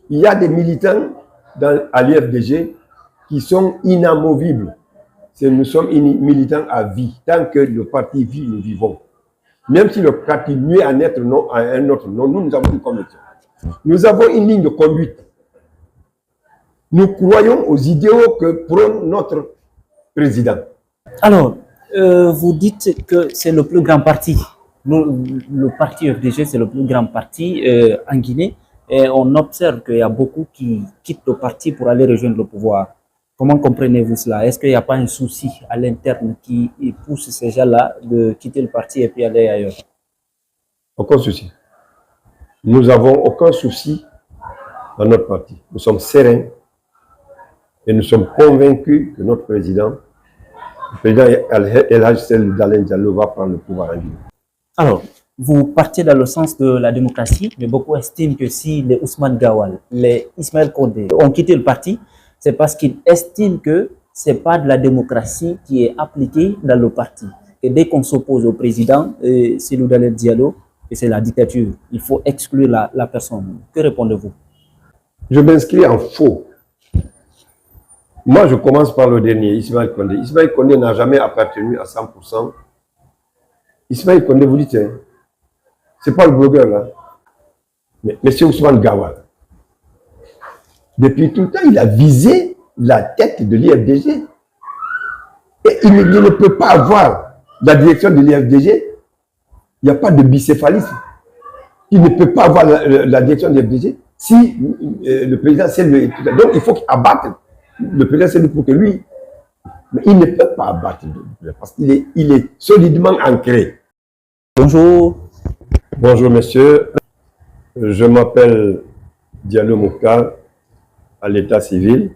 Il y a des militants à l'IFDG qui sont inamovibles. Nous sommes militants à vie. Tant que le parti vit, nous vivons. Même si le parti nuit à un autre nom, nous avons une conviction. Nous avons une ligne de conduite. Nous croyons aux idéaux que prône notre président. Alors, vous dites que c'est le plus grand parti. Le parti FDG, c'est le plus grand parti en Guinée. Et on observe qu'il y a beaucoup qui quittent le parti pour aller rejoindre le pouvoir. Comment comprenez-vous cela? Est-ce qu'il n'y a pas un souci à l'interne qui pousse ces gens-là de quitter le parti et puis aller ailleurs? Aucun souci. Nous n'avons aucun souci dans notre parti. Nous sommes sereins et nous sommes convaincus que notre président, le président El Hadj Cellou Dalein Diallo, va prendre le pouvoir en Guinée. Alors, vous partez dans le sens de la démocratie, mais beaucoup estiment que si les Ousmane Gawal, les Ismaël Condé ont quitté le parti, c'est parce qu'ils estiment que ce n'est pas de la démocratie qui est appliquée dans le parti. Et dès qu'on s'oppose au président, Cellou Dalein Diallo, c'est la dictature. Il faut exclure la personne. Que répondez-vous? Je m'inscris en faux. Moi, je commence par le dernier, Ismaël Condé. Ismaël Condé n'a jamais appartenu à 100%. Ismaël Condé, vous dites, hein, c'est pas le blogueur là, mais M. Ousmane Gawal. Depuis tout le temps, il a visé la tête de l'IFDG. Et il ne peut pas avoir la direction de l'IFDG. Il n'y a pas de bicéphalisme. Il ne peut pas avoir la direction de l'IFDG si le président c'est le. Donc il faut qu'il abatte le président c'est pour que lui. Mais il ne peut pas abattre parce qu'il est solidement ancré. Bonjour. Bonjour monsieur. Je m'appelle Diallo Mouktar à l'état civil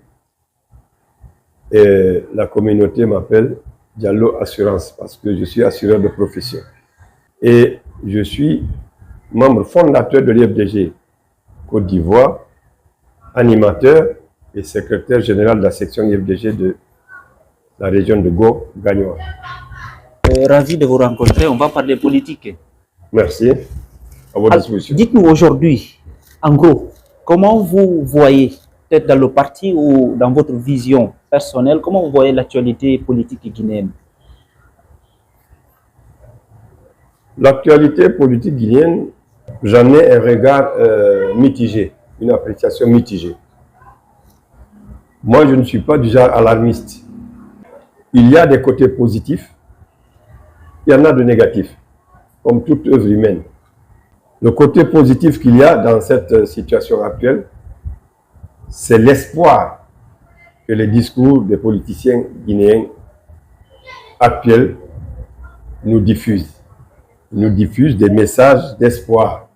et la communauté m'appelle Diallo Assurance parce que je suis assureur de profession. Et je suis membre fondateur de l'IFDG Côte d'Ivoire, animateur et secrétaire général de la section IFDG de la région de Go-Gagnoa. Ravi de vous rencontrer. On va parler politique. Merci. À votre disposition. Dites-nous aujourd'hui, en gros, comment vous voyez, peut-être dans le parti ou dans votre vision personnelle, comment vous voyez l'actualité politique guinéenne? L'actualité politique guinéenne, j'en ai un regard mitigé, une appréciation mitigée. Moi, je ne suis pas du genre alarmiste. Il y a des côtés positifs, il y en a de négatifs, comme toute œuvre humaine. Le côté positif qu'il y a dans cette situation actuelle, c'est l'espoir que les discours des politiciens guinéens actuels nous diffusent. Ils nous diffusent des messages d'espoir.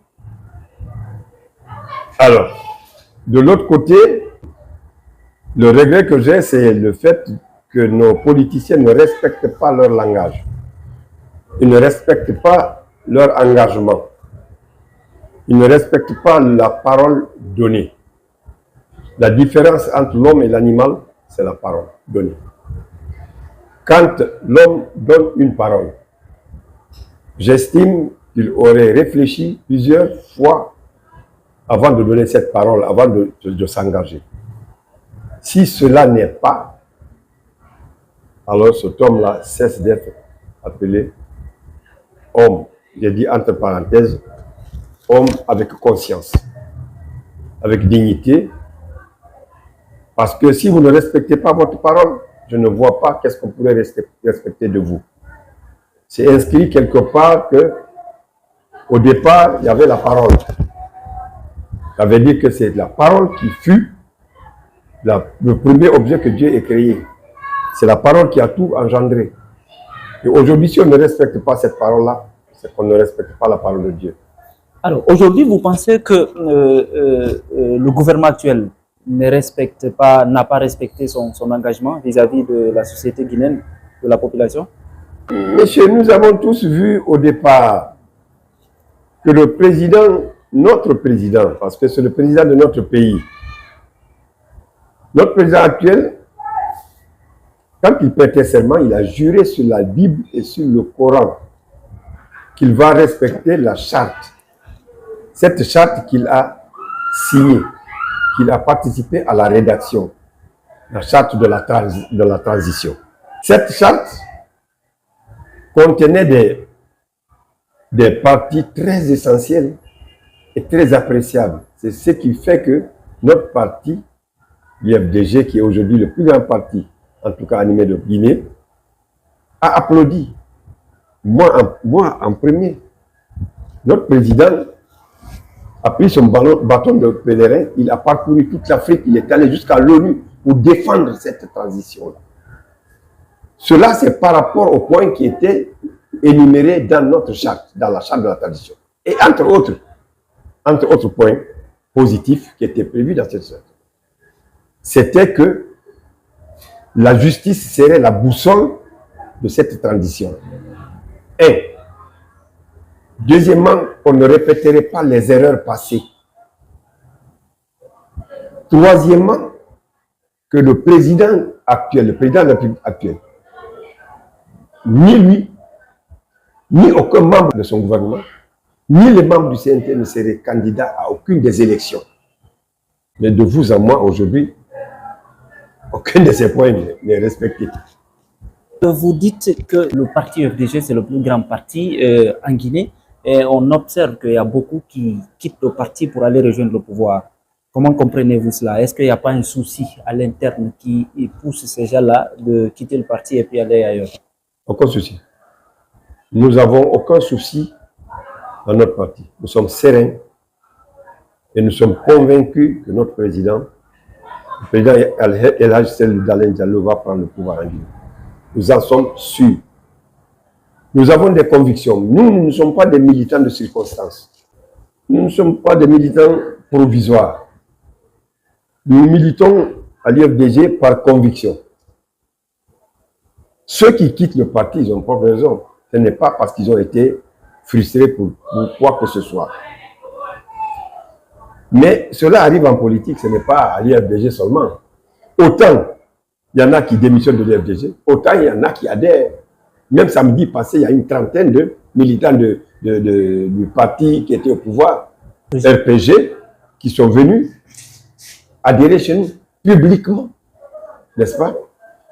Alors, de l'autre côté, le regret que j'ai, c'est le fait que nos politiciens ne respectent pas leur langage. Ils ne respectent pas leur engagement. Ils ne respectent pas la parole donnée. La différence entre l'homme et l'animal, c'est la parole donnée. Quand l'homme donne une parole, j'estime qu'il aurait réfléchi plusieurs fois avant de donner cette parole, avant de s'engager. Si cela n'est pas, alors cet homme-là cesse d'être appelé homme. J'ai dit entre parenthèses, homme avec conscience, avec dignité. Parce que si vous ne respectez pas votre parole, je ne vois pas qu'est-ce qu'on pourrait respecter de vous. C'est inscrit quelque part que, au départ, il y avait la parole. Ça veut dire que c'est la parole qui fut le premier objet que Dieu ait créé. C'est la parole qui a tout engendré. Et aujourd'hui, si on ne respecte pas cette parole-là, c'est qu'on ne respecte pas la parole de Dieu. Alors, aujourd'hui, vous pensez que le gouvernement actuel n'a pas respecté son engagement vis-à-vis de la société guinéenne, de la population? Messieurs, nous avons tous vu au départ que le président, notre président, parce que c'est le président de notre pays, notre président actuel, quand il prêtait serment, il a juré sur la Bible et sur le Coran qu'il va respecter la charte. Cette charte qu'il a signée, qu'il a participé à la rédaction de la charte de la transition. Cette charte contenait des parties très essentielles et très appréciables. C'est ce qui fait que notre parti, l'IFDG, qui est aujourd'hui le plus grand parti, en tout cas animé de Guinée, a applaudi. Moi en premier. Notre président a pris son bâton de pèlerin, il a parcouru toute l'Afrique, il est allé jusqu'à l'ONU pour défendre cette transition-là. Cela, c'est par rapport aux points qui étaient énumérés dans notre charte, dans la charte de la transition. Et entre autres points positifs qui étaient prévus dans cette charte, c'était que la justice serait la boussole de cette transition. Et deuxièmement, on ne répéterait pas les erreurs passées. Troisièmement, que le président actuel, le président de la République actuelle, ni lui, ni aucun membre de son gouvernement, ni les membres du CNT ne seraient candidats à aucune des élections. Mais de vous à moi, aujourd'hui, aucun de ces points n'est respecté. Vous dites que le parti FDG, c'est le plus grand parti en Guinée, et on observe qu'il y a beaucoup qui quittent le parti pour aller rejoindre le pouvoir. Comment comprenez-vous cela? Est-ce qu'il n'y a pas un souci à l'interne qui pousse ces gens-là de quitter le parti et puis aller ailleurs? Aucun souci. Nous n'avons aucun souci dans notre parti. Nous sommes sereins et nous sommes convaincus que notre président, le président El Hadj Cellou Dalein Diallo, va prendre le pouvoir en Guinée. Nous en sommes sûrs. Nous avons des convictions. Nous ne sommes pas des militants de circonstance. Nous ne sommes pas des militants provisoires. Nous militons à l'IFDG par conviction. Ceux qui quittent le parti, ils ont pas raison. Ce n'est pas parce qu'ils ont été frustrés pour quoi que ce soit. Mais cela arrive en politique, ce n'est pas à l'IFDG seulement. Autant il y en a qui démissionnent de l'IFDG, autant il y en a qui adhèrent. Même samedi passé, il y a une trentaine de militants du parti qui était au pouvoir, RPG, qui sont venus adhérer chez nous, publiquement. N'est-ce pas?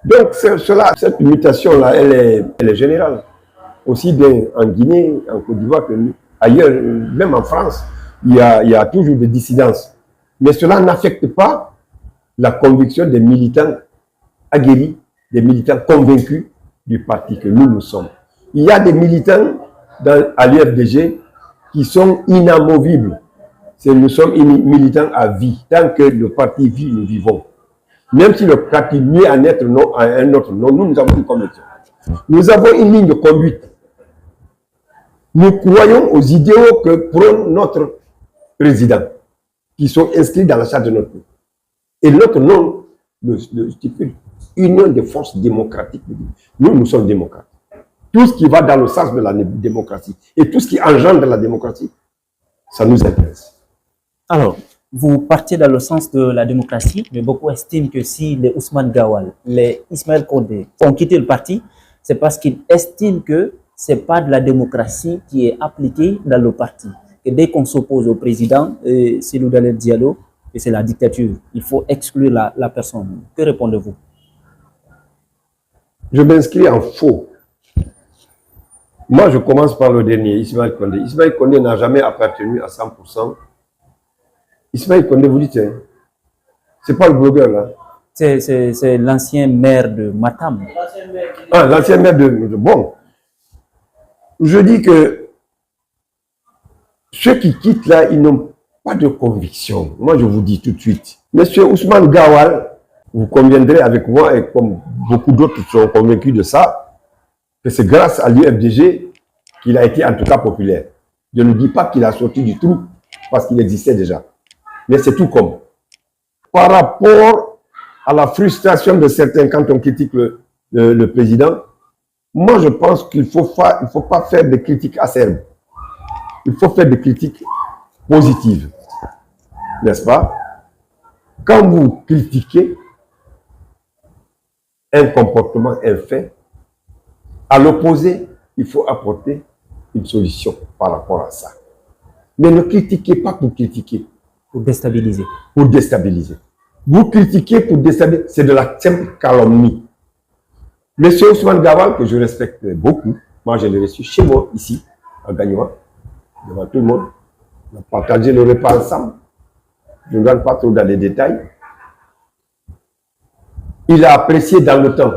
Donc, cette mutation-là, elle est générale. Aussi bien en Guinée, en Côte d'Ivoire que ailleurs, même en France, il y a toujours des dissidences. Mais cela n'affecte pas la conviction des militants aguerris, des militants convaincus du parti que nous sommes. Il y a des militants à l'IFDG qui sont inamovibles. Nous sommes militants à vie. Tant que le parti vit, nous vivons. Même si le parti nuit à un autre nom, nous avons une conviction. Nous avons une ligne de conduite. Nous croyons aux idéaux que prône notre président, qui sont inscrits dans la charte de notre pays. Et notre nom le stipule. Union des forces démocratiques. Nous sommes démocrates. Tout ce qui va dans le sens de la démocratie et tout ce qui engendre la démocratie, ça nous intéresse. Alors, vous partez dans le sens de la démocratie, mais beaucoup estiment que si les Ousmane Gawal, les Ismaël Condé ont quitté le parti, c'est parce qu'ils estiment que ce n'est pas de la démocratie qui est appliquée dans le parti. Et dès qu'on s'oppose au président, Cellou Dalein Diallo, et c'est la dictature, il faut exclure la personne. Que répondez-vous? Je m'inscris en faux. Moi, je commence par le dernier, Ismaël Condé. Ismaël Condé n'a jamais appartenu à 100%. Ismaël Condé, vous dites, hein, c'est pas le blogueur là. C'est l'ancien maire de Matam. Ah, l'ancien maire de... Bon. Je dis que ceux qui quittent là, ils n'ont pas de conviction. Moi, je vous dis tout de suite. Monsieur Ousmane Gawal, vous conviendrez avec moi, et comme beaucoup d'autres sont convaincus de ça, que c'est grâce à l'UFDG qu'il a été en tout cas populaire. Je ne dis pas qu'il a sorti du trou, parce qu'il existait déjà. Mais c'est tout comme. Par rapport à la frustration de certains quand on critique le président, moi je pense qu'il ne faut pas faire des critiques acerbes. Il faut faire des critiques positives. N'est-ce pas? Quand vous critiquez un comportement, un fait, à l'opposé, il faut apporter une solution par rapport à ça. Mais ne critiquez pas pour critiquer. Pour déstabiliser. Pour déstabiliser. Vous critiquez pour déstabiliser, c'est de la simple calomnie. Monsieur Ousmane Gawal, que je respecte beaucoup, moi je l'ai reçu chez moi, ici, à Gagnoua, devant tout le monde. On a partagé le repas ensemble. Je ne rentre pas trop dans les détails. Il a apprécié dans le temps,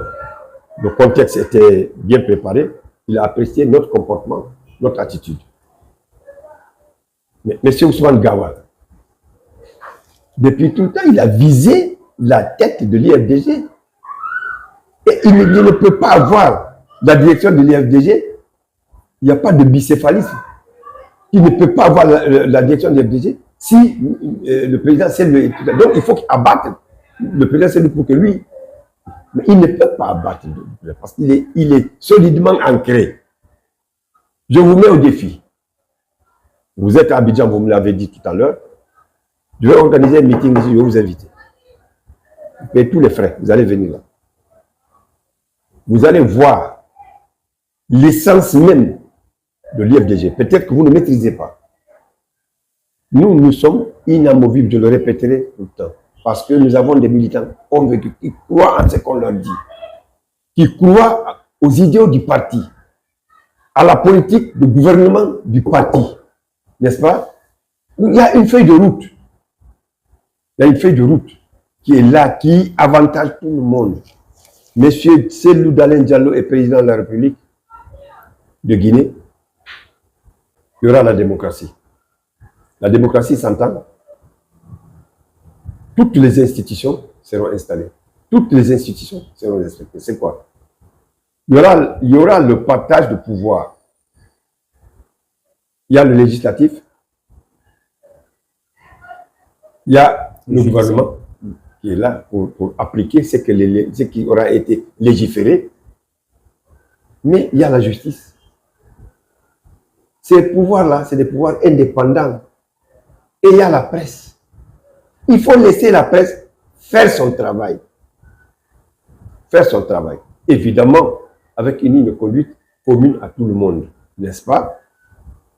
le contexte était bien préparé, il a apprécié notre comportement, notre attitude. Mais M. Ousmane Gawal, depuis tout le temps, il a visé la tête de l'IFDG. Et il ne peut pas avoir la direction de l'IFDG. Il n'y a pas de bicéphalisme. Il ne peut pas avoir la direction de l'IFDG si le président c'est lui. Donc il faut qu'il abatte le président c'est lui pour que lui. Mais il ne peut pas abattre le président parce qu'il est solidement ancré. Je vous mets au défi. Vous êtes à Abidjan, vous me l'avez dit tout à l'heure. Je vais organiser un meeting ici, je vais vous inviter. Vous payez tous les frais, vous allez venir là. Vous allez voir l'essence même de l'IFDG. Peut-être que vous ne maîtrisez pas. Nous sommes inamovibles, je le répéterai tout le temps. Parce que nous avons des militants convaincus qui croient en ce qu'on leur dit. Qui croient aux idéaux du parti. À la politique de gouvernement du parti. N'est-ce pas? Il y a une feuille de route. Il y a une feuille de route qui est là, qui avantage tout le monde. Monsieur Cellou Dalein Diallo est président de la République de Guinée. Il y aura la démocratie. La démocratie s'entend. Toutes les institutions seront installées. Toutes les institutions seront respectées. C'est quoi? Il y aura le partage de pouvoir. Il y a le législatif. Il y a le gouvernement qui est là pour appliquer ce qui aura été légiféré. Mais il y a la justice. Ces pouvoirs-là, c'est des pouvoirs indépendants. Et il y a la presse. Il faut laisser la presse faire son travail. Faire son travail. Évidemment, avec une ligne de conduite commune à tout le monde. N'est-ce pas?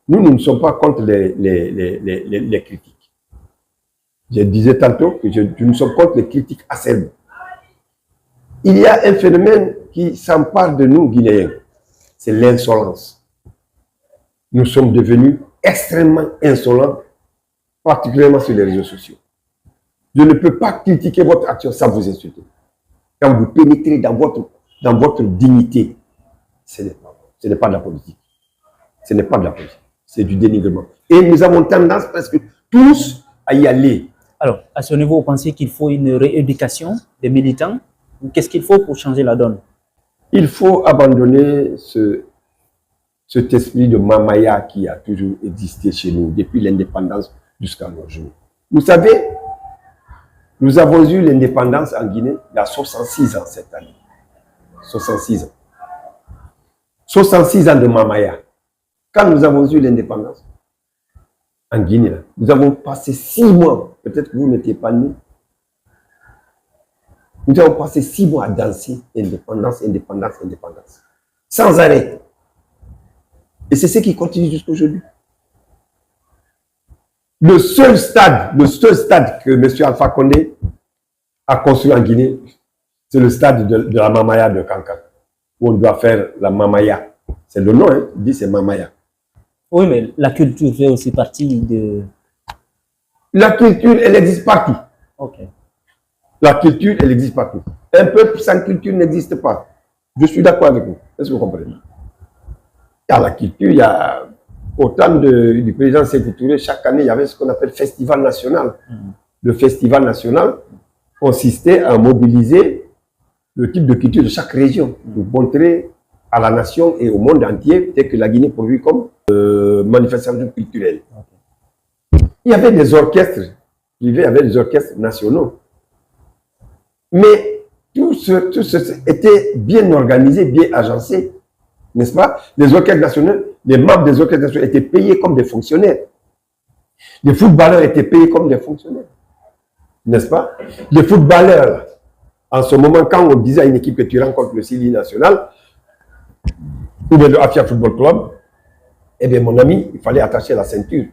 Nous ne sommes pas contre les critiques. Je disais tantôt que nous sommes contre les critiques acerbes. Il y a un phénomène qui s'empare de nous, Guinéens. C'est l'insolence. Nous sommes devenus extrêmement insolents, particulièrement sur les réseaux sociaux. Je ne peux pas critiquer votre action sans vous insulter. Quand vous pénétrez dans votre dignité, ce n'est pas de la politique. Ce n'est pas de la politique. C'est du dénigrement. Et nous avons tendance presque tous à y aller. Alors, à ce niveau, vous pensez qu'il faut une rééducation des militants? Qu'est-ce qu'il faut pour changer la donne? Il faut abandonner cet esprit de mamaya qui a toujours existé chez nous depuis l'indépendance jusqu'à nos jours. Vous savez, nous avons eu l'indépendance en Guinée il y a 66 ans cette année. 66 ans. 66 ans de mamaya. Quand nous avons eu l'indépendance en Guinée, nous avons passé 6 mois, peut-être que vous n'étiez pas nés. Nous avons passé 6 mois à danser indépendance, indépendance, indépendance. Sans arrêt. Et c'est ce qui continue jusqu'à aujourd'hui. Le seul stade que M. Alpha Condé a construit en Guinée, c'est le stade de la Mamaya de Kankan, où on doit faire la Mamaya. C'est le nom, hein, il dit c'est Mamaya. Oui, mais la culture fait aussi partie de... La culture, elle existe partout. Ok. La culture, elle existe partout. Un peuple sans culture n'existe pas. Je suis d'accord avec vous. Est-ce que vous comprenez? Il y a la culture, il y a au temps du président Sékou Touré, chaque année, il y avait ce qu'on appelle festival national. Le festival national consistait à mobiliser le type de culture de chaque région pour montrer à la nation et au monde entier que la Guinée produit comme manifestation culturelle. Il y avait des orchestres privés, il y avait des orchestres nationaux. Mais tout ce était bien organisé, bien agencé. N'est-ce pas? Les orchestres nationaux, les membres des orchestres nationaux étaient payés comme des fonctionnaires. Les footballeurs étaient payés comme des fonctionnaires. N'est-ce pas? Les footballeurs, en ce moment, quand on disait à une équipe que tu rencontres le Sili national, ou bien le Afia Football Club, eh bien, mon ami, il fallait attacher la ceinture.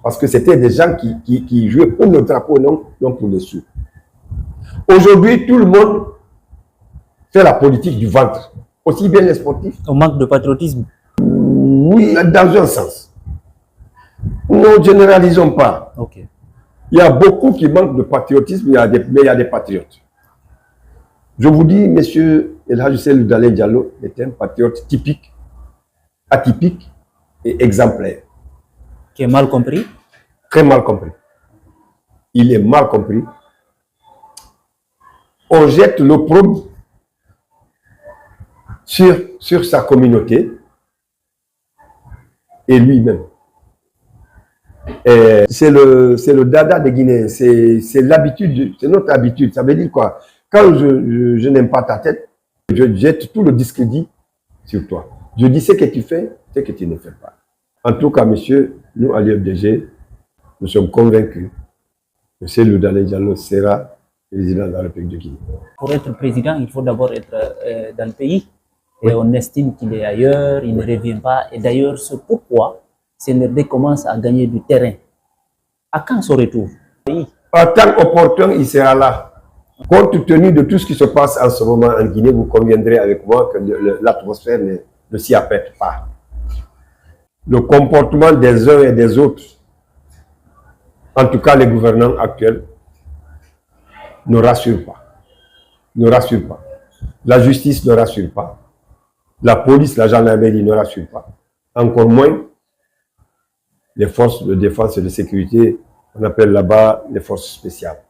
Parce que c'était des gens qui jouaient pour le drapeau, non pour les sous. Aujourd'hui, tout le monde fait la politique du ventre. Aussi bien les sportifs. On manque de patriotisme. Oui, dans un sens. Ne généralisons pas. Ok. Il y a beaucoup qui manquent de patriotisme, mais il y a des patriotes. Je vous dis, monsieur El Hadji Cellou Dalein Diallo est un patriote typique, atypique et exemplaire. Qui est mal compris? Très mal compris. Il est mal compris. On jette l'opprobre sur sa communauté et lui-même. C'est le dada des Guinéens, c'est l'habitude, c'est notre habitude. Ça veut dire quoi? Quand je n'aime pas ta tête, je jette tout le discrédit sur toi. Je dis ce que tu fais, ce que tu ne fais pas. En tout cas, monsieur, nous, à l'UFDG, nous sommes convaincus que Cellou Dalein Diallo sera président de la République de Guinée. Pour être président, il faut d'abord être dans le pays. Et on estime qu'il est ailleurs, il ne revient pas. Et d'ailleurs, c'est pourquoi CNRD commence à gagner du terrain. À quand son retour? En tant qu'opportun, il sera là. Compte tenu de tout ce qui se passe en ce moment en Guinée, vous conviendrez avec moi que l'atmosphère ne s'y apprête pas. Le comportement des uns et des autres, en tout cas les gouvernants actuels, ne rassure pas. Ne rassure pas. La justice ne rassure pas. La police, la gendarmerie ne rassure pas. Encore moins les forces de défense et de sécurité, on appelle là-bas les forces spéciales.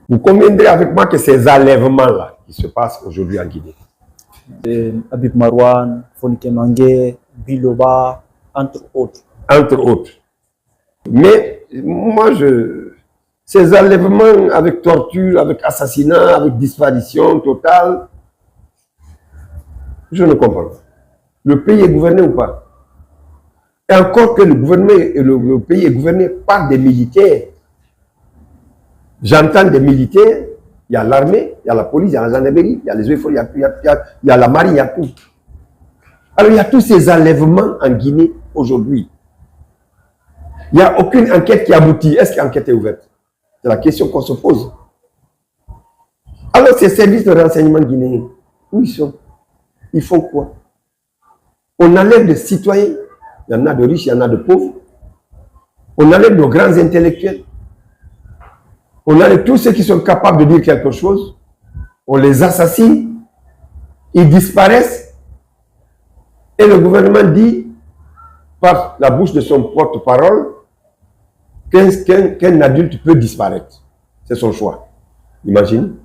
Vous conviendrez avec moi que ces enlèvements-là qui se passent aujourd'hui en Guinée. Habib Marouane, Fonike Mangué, Biloba, entre autres. Entre autres. Mais moi, ces enlèvements avec torture, avec assassinat, avec disparition totale, je ne comprends pas. Le pays est gouverné ou pas? Et encore que le pays est gouverné par des militaires. J'entends des militaires, il y a l'armée, il y a la police, il y a la gendarmerie, il y a les eaux, il y a la marine, il y a tout. Alors il y a tous ces enlèvements en Guinée aujourd'hui. Il n'y a aucune enquête qui aboutit. Est-ce que l'enquête est ouverte? C'est la question qu'on se pose. Alors ces services de renseignement guinéens, où ils sont? Ils font quoi? On enlève des citoyens, il y en a de riches, il y en a de pauvres. On enlève nos grands intellectuels. On enlève tous ceux qui sont capables de dire quelque chose. On les assassine. Ils disparaissent. Et le gouvernement dit, par la bouche de son porte-parole, qu'un adulte peut disparaître. C'est son choix. Imagine.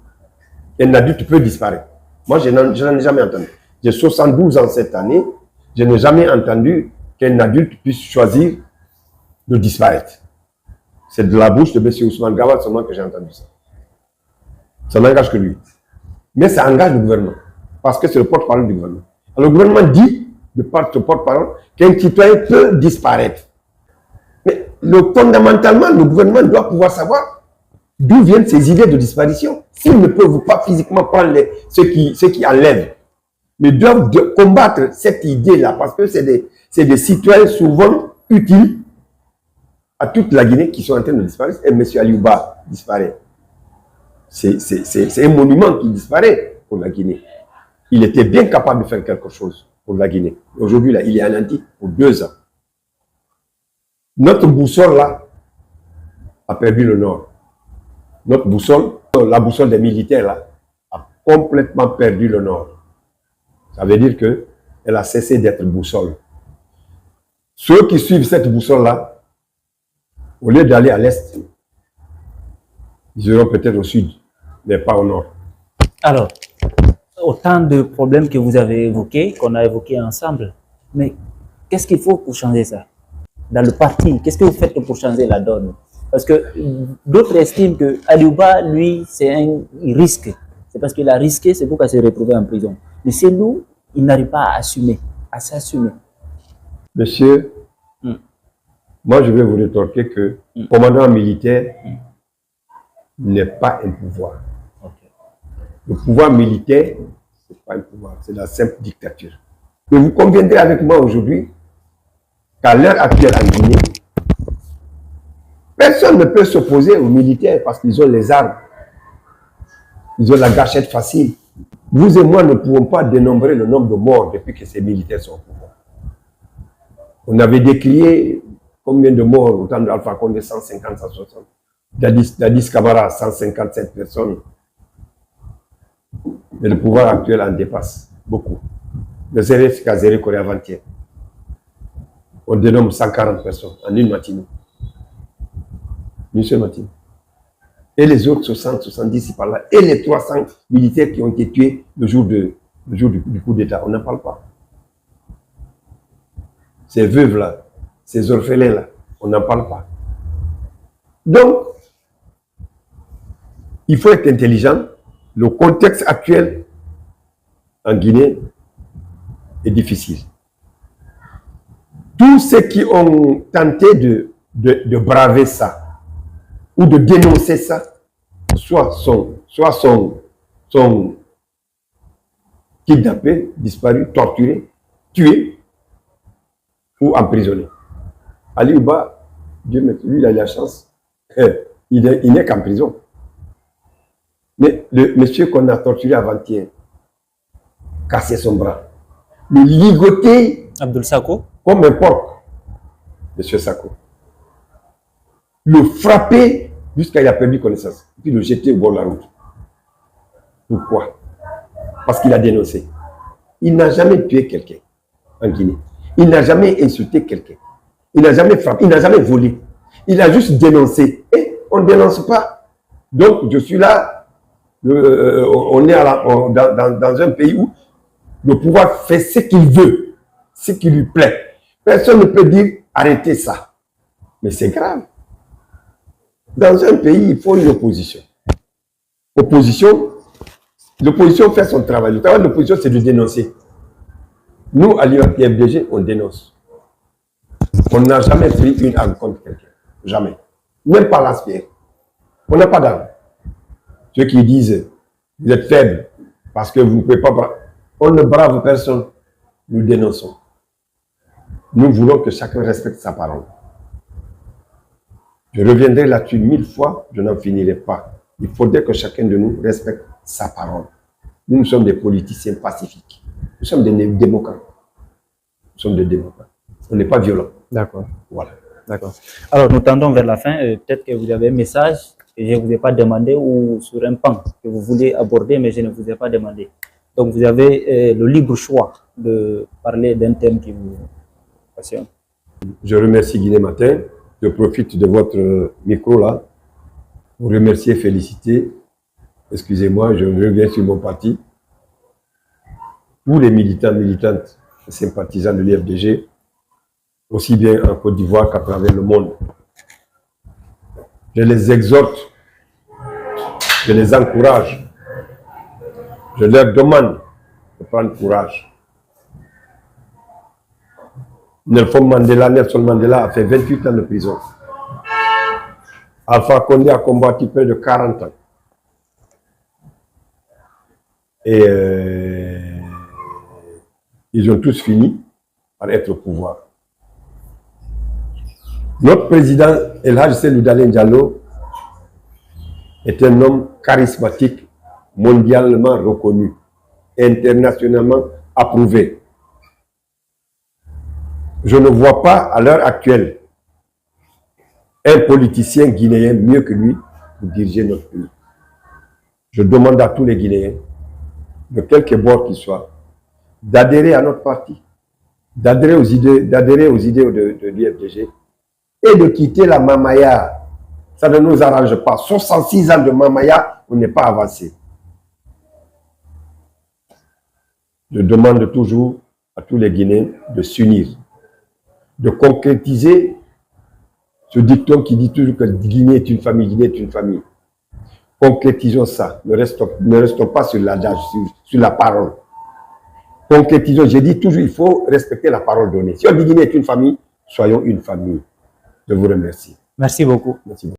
Un adulte peut disparaître. Moi, je n'en ai jamais entendu. J'ai 72 ans cette année. Je n'ai jamais entendu qu'un adulte puisse choisir de disparaître. C'est de la bouche de M. Ousmane Gawal seulement que j'ai entendu ça. Ça n'engage que lui. Mais ça engage le gouvernement. Parce que c'est le porte-parole du gouvernement. Alors, le gouvernement dit, de par ce porte-parole, qu'un citoyen peut disparaître. Mais fondamentalement, le gouvernement doit pouvoir savoir d'où viennent ces idées de disparition. S'ils ne peuvent pas physiquement prendre ceux qui enlèvent, mais doivent combattre cette idée-là, parce que c'est des citoyens souvent utiles à toute la Guinée qui sont en train de disparaître. Et M. Aliouba disparaît. C'est un monument qui disparaît pour la Guinée. Il était bien capable de faire quelque chose pour la Guinée. Aujourd'hui, là, il est anéanti pour 2 ans. Notre boussole, là, a perdu le nord. Notre boussole, la boussole des militaires, là, a complètement perdu le nord. Ça veut dire qu'elle a cessé d'être boussole. Ceux qui suivent cette boussole-là, au lieu d'aller à l'est, ils iront peut-être au sud, mais pas au nord. Alors, autant de problèmes que vous avez évoqués, qu'on a évoqués ensemble, mais qu'est-ce qu'il faut pour changer ça? Dans le parti, qu'est-ce que vous faites pour changer la donne? Parce que d'autres estiment que Aliouba, lui, il risque. C'est parce qu'il a risqué, c'est pourquoi il s'est retrouvé en prison. Mais c'est nous, il n'arrive pas à assumer, à s'assumer. Monsieur, moi je vais vous rétorquer que commandant militaire n'est pas un pouvoir. Okay. Le pouvoir militaire, ce n'est pas un pouvoir, c'est la simple dictature. Et vous conviendrez avec moi aujourd'hui qu'à l'heure actuelle en Guinée, Personne ne peut s'opposer aux militaires parce qu'ils ont les armes. Ils ont la gâchette facile. Vous et moi ne pouvons pas dénombrer le nombre de morts depuis que ces militaires sont au pouvoir. On avait décrié combien de morts au temps d'Alpha Condé, 150, 160. Dadis Camara, 157 personnes. Mais le pouvoir actuel en dépasse beaucoup. Le CRF Kazéré Corée avant-hier. On dénombre 140 personnes en une matinée. Une seule matinée. Et les autres 60, 70 par là. Et les 300 militaires qui ont été tués le jour du coup d'État. On n'en parle pas. Ces veuves-là, ces orphelins-là, on n'en parle pas. Donc, il faut être intelligent. Le contexte actuel en Guinée est difficile. Tous ceux qui ont tenté de braver ça ou de dénoncer ça, soit sont kidnappés, disparus, torturés, tués ou emprisonnés. Ali Ouba, Dieu me lui, il a eu la chance. Il n'est qu'en prison. Mais le monsieur qu'on a torturé avant-hier, cassé son bras, le ligoté Abdoul Sako, comme un porc, monsieur Sako, le frapper jusqu'à il a perdu connaissance, puis le jeter au bord de la route. Pourquoi? Parce qu'il a dénoncé. Il n'a jamais tué quelqu'un en Guinée. Il n'a jamais insulté quelqu'un. Il n'a jamais frappé, il n'a jamais volé. Il a juste dénoncé. Et on ne dénonce pas. Donc je suis là. On est dans un pays où le pouvoir fait ce qu'il veut, ce qui lui plaît. Personne ne peut dire arrêtez ça. Mais c'est grave. Dans un pays, il faut une opposition. L'opposition fait son travail. Le travail de l'opposition, c'est de dénoncer. Nous, à l'UFDG, on dénonce. On n'a jamais pris une arme contre quelqu'un. Jamais. Même pas l'aspect. On n'a pas d'arme. Ceux qui disent, vous êtes faibles parce que vous ne pouvez pas braver. On ne brave personne. Nous dénonçons. Nous voulons que chacun respecte sa parole. Je reviendrai là-dessus 1000 fois, je n'en finirai pas. Il faudrait que chacun de nous respecte sa parole. Nous sommes des politiciens pacifiques. Nous sommes des démocrates. Nous sommes des démocrates. On n'est pas violents. D'accord. Voilà. D'accord. Alors, nous tendons vers la fin. Peut-être que vous avez un message que je ne vous ai pas demandé ou sur un pan que vous voulez aborder, mais je ne vous ai pas demandé. Donc, vous avez le libre choix de parler d'un thème qui vous passionne. Je remercie Guinée Matin. Je profite de votre micro là. Vous remercier, féliciter. Excusez-moi, je reviens sur mon parti. Tous les militants, militantes et sympathisants de l'IFDG, aussi bien en Côte d'Ivoire qu'à travers le monde. Je les exhorte, je les encourage, je leur demande de prendre courage. Nelson Mandela a fait 28 ans de prison. Alpha Condé a combattu près de 40 ans. Et ils ont tous fini par être au pouvoir. Notre président, El Hadj Cellou Dalein Diallo, est un homme charismatique, mondialement reconnu, internationalement approuvé. Je ne vois pas à l'heure actuelle un politicien guinéen mieux que lui pour diriger notre pays. Je demande à tous les Guinéens, de quelque bord qu'ils soient, d'adhérer à notre parti, d'adhérer aux idées de l'IFDG et de quitter la mamaya. Ça ne nous arrange pas. 66 ans de mamaya, on n'est pas avancé. Je demande toujours à tous les Guinéens de s'unir, de concrétiser ce dicton qui dit toujours que Guinée est une famille, Guinée est une famille. Concrétisons ça. Ne restons pas sur l'adage, sur la parole. Concrétisons. J'ai dit toujours, il faut respecter la parole donnée. Si on dit Guinée est une famille, soyons une famille. Je vous remercie. Merci beaucoup. Merci beaucoup.